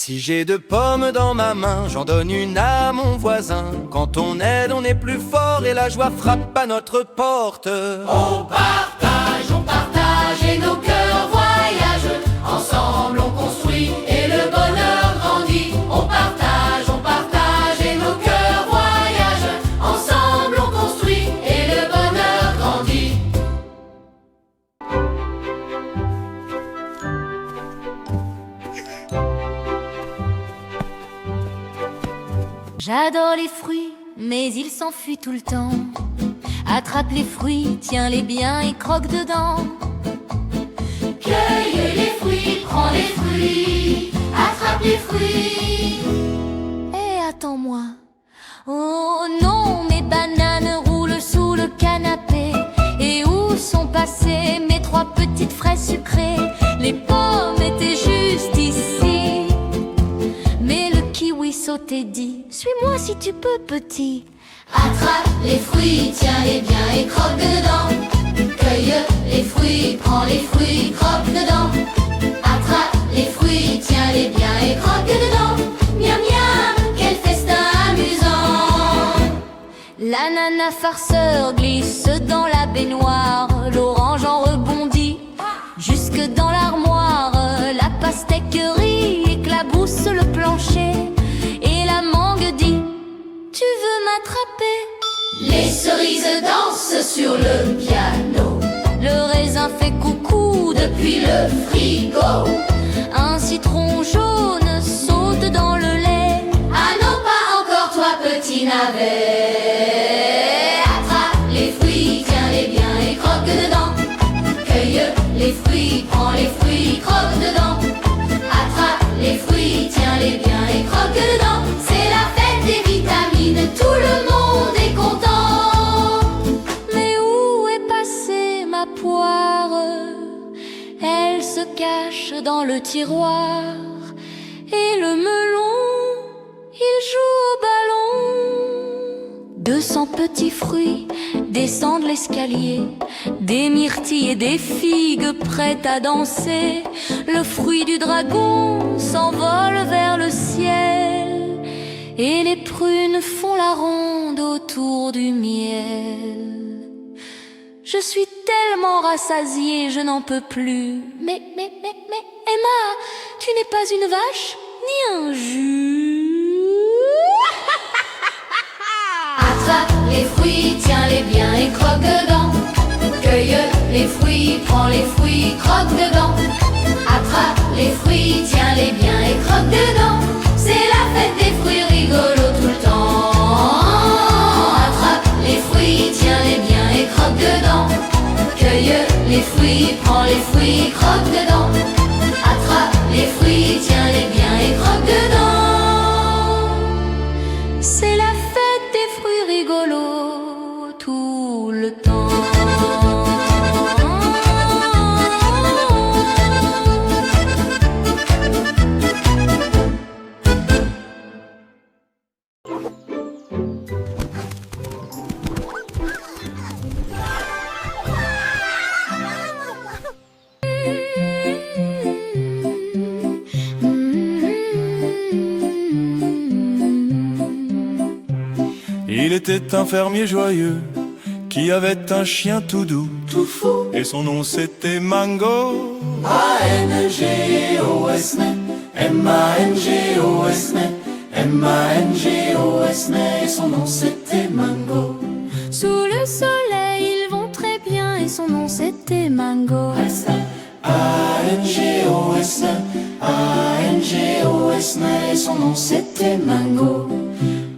Si j'ai 2 pommes dans ma main, j'en donne une à mon voisin. Quand on aide, on est plus fort et la joie frappe à notre porte. On partage et nos cœurs voyagent. Ensemble on construit et le bonheur grandit. On partage et nos cœurs voyagent. Ensemble on construit et le bonheur grandit. J'adore les fruits, mais il s'enfuit tout le temps. Attrape les fruits, tiens-les bien et croque dedans. Cueille les fruits, prends les fruits, attrape les fruits. Et attends-moi. Oh non, mes bananes roulent sous le canapé. Et où sont passées mes 3 petites fraises sucrées? Les pommes étaient juste ici. Mais le kiwi sautait dit: suis-moi si tu peux, petit. Attrape les fruits, tiens-les bien et croque dedans. Cueille les fruits, prends les fruits, croque dedans. Attrape les fruits, tiens-les bien et croque dedans. Miam miam, quel festin amusant. L'ananas farceur glisse dans la baignoire. L'orange en rebondit jusque dans l'armoire. La pastèque rit, éclabousse le plancher. Et la mangue dit: tu veux m'attraper? Les cerises dansent sur le piano. Le raisin fait coucou Depuis le frigo. Un citron jaune saute dans le lait. Ah non, pas encore toi, petit navet. Attrape les fruits, tiens-les bien et croque dedans. Cueille les fruits, prends les fruits, croque dedans. Attrape les fruits, tiens-les bien et croque dedans. C'est la fête des vitamines, tout le monde est content. Mais où est passée ma poire? Elle se cache dans le tiroir. Et le melon, il joue au ballon. 200 petits fruits descendent l'escalier. Des myrtilles et des figues prêtes à danser. Le fruit du dragon s'envole vers le ciel. Et les prunes font la ronde autour du miel. Je suis tellement rassasiée, je n'en peux plus. Mais, Emma, tu n'es pas une vache, ni un jus. Attrape les fruits, tiens-les bien et croque dedans. Cueille les fruits, prends les fruits, croque dedans. Attrape les fruits, tiens-les bien et croque dedans. C'est la fête des fruits rigolos tout le temps. Attrape les fruits, tiens-les bien et croque dedans. Cueille les fruits, prends les fruits, croque dedans. Attrape les fruits, tiens-les bien et croque dedans. C'est la fête des fruits rigolos tout le temps. Il était un fermier joyeux qui avait un chien tout doux, Tout fou. et son nom c'était Mango. A-N-G-O-S, M-A-N-G-O-S, M-A-N-G-O-S, et son nom c'était Mango. Sous le soleil, ils vont très bien et son nom c'était Mango. A-N-G-O-S, A-N-G-O-S, et son nom c'était Mango.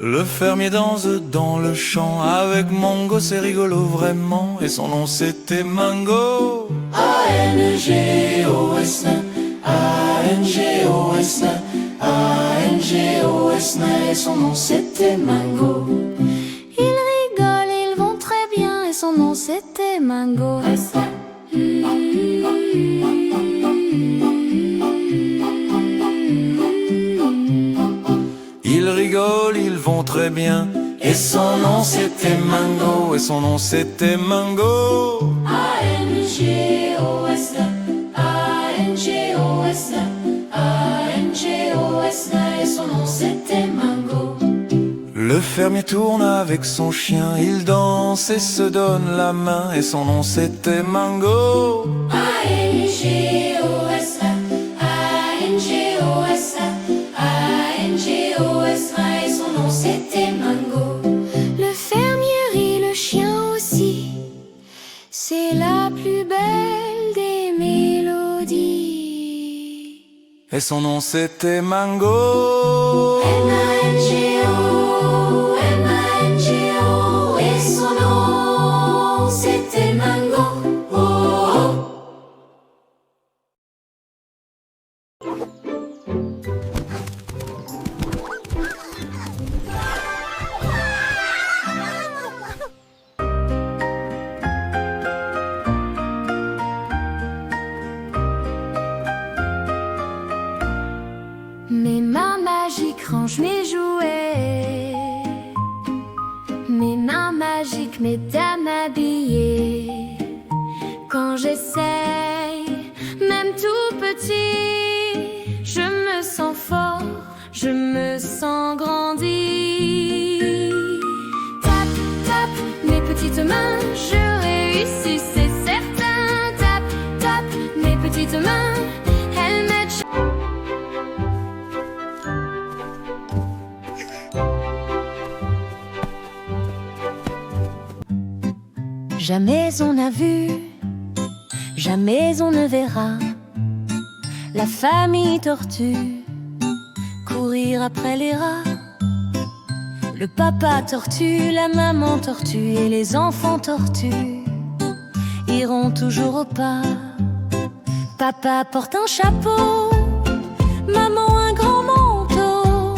Le fermier danse dans le champ avec Mango, c'est rigolo vraiment, et son nom c'était Mango. A-N-G-O-S, A-N-G-O-S, A-N-G-O-S, et son nom c'était Mango. Ils rigolent, ils vont très bien et son nom c'était Mango. Ils rigolent, ils vont très bien, et son nom c'était Mango, et son nom c'était Mango. A-N-G-O-S, A-N-G-O-S, A-N-G-O-S, Le fermier tourne avec son chien, il danse et se donne la main, et son nom c'était Mango. A-N-G-O-S-A, A-N-G-O-S-A, A-N-G-O-S-A, et son nom c'était Mango. Le fermier rit, le chien aussi. C'est la plus belle des mélodies. Et son nom c'était Mango. M-A-N-G-O, M-A-N-G-O, et son nom c'était Mango. Oh, oh. Mes mains magiques rangent mes jouets. Mes mains magiques m'aident à m'habiller. Quand j'essaye, même tout petit, je me sens fort, je me sens grandir. Tap, tap, mes petites mains, je réussis, c'est certain. Tap, tap, mes petites mains, elles m'aident. Jamais on n'a vu, jamais on ne verra la famille tortue courir après les rats. Le papa tortue, la maman tortue et les enfants tortues iront toujours au pas. Papa porte un chapeau, maman un grand manteau.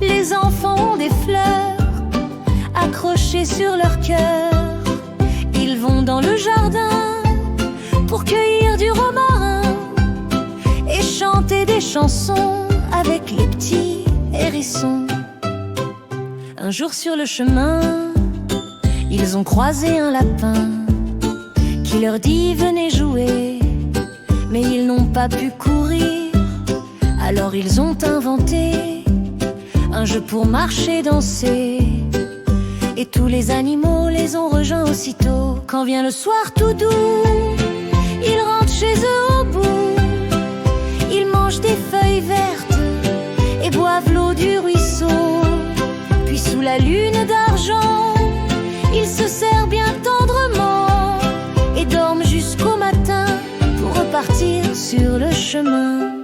Les enfants ont des fleurs accrochées sur leur cœur. Ils vont dans le jardin pour cueillir du romarin et chanter des chansons avec les petits hérissons. Un jour sur le chemin, ils ont croisé un lapin qui leur dit venez jouer, mais ils n'ont pas pu courir. Alors ils ont inventé un jeu pour marcher, danser, et tous les animaux les ont rejoints aussitôt. Quand vient le soir tout doux, ils rentrent chez eux au bout. Ils mangent des feuilles vertes et boivent l'eau du ruisseau. Puis sous la lune d'argent, ils se serrent bien tendrement et dorment jusqu'au matin pour repartir sur le chemin.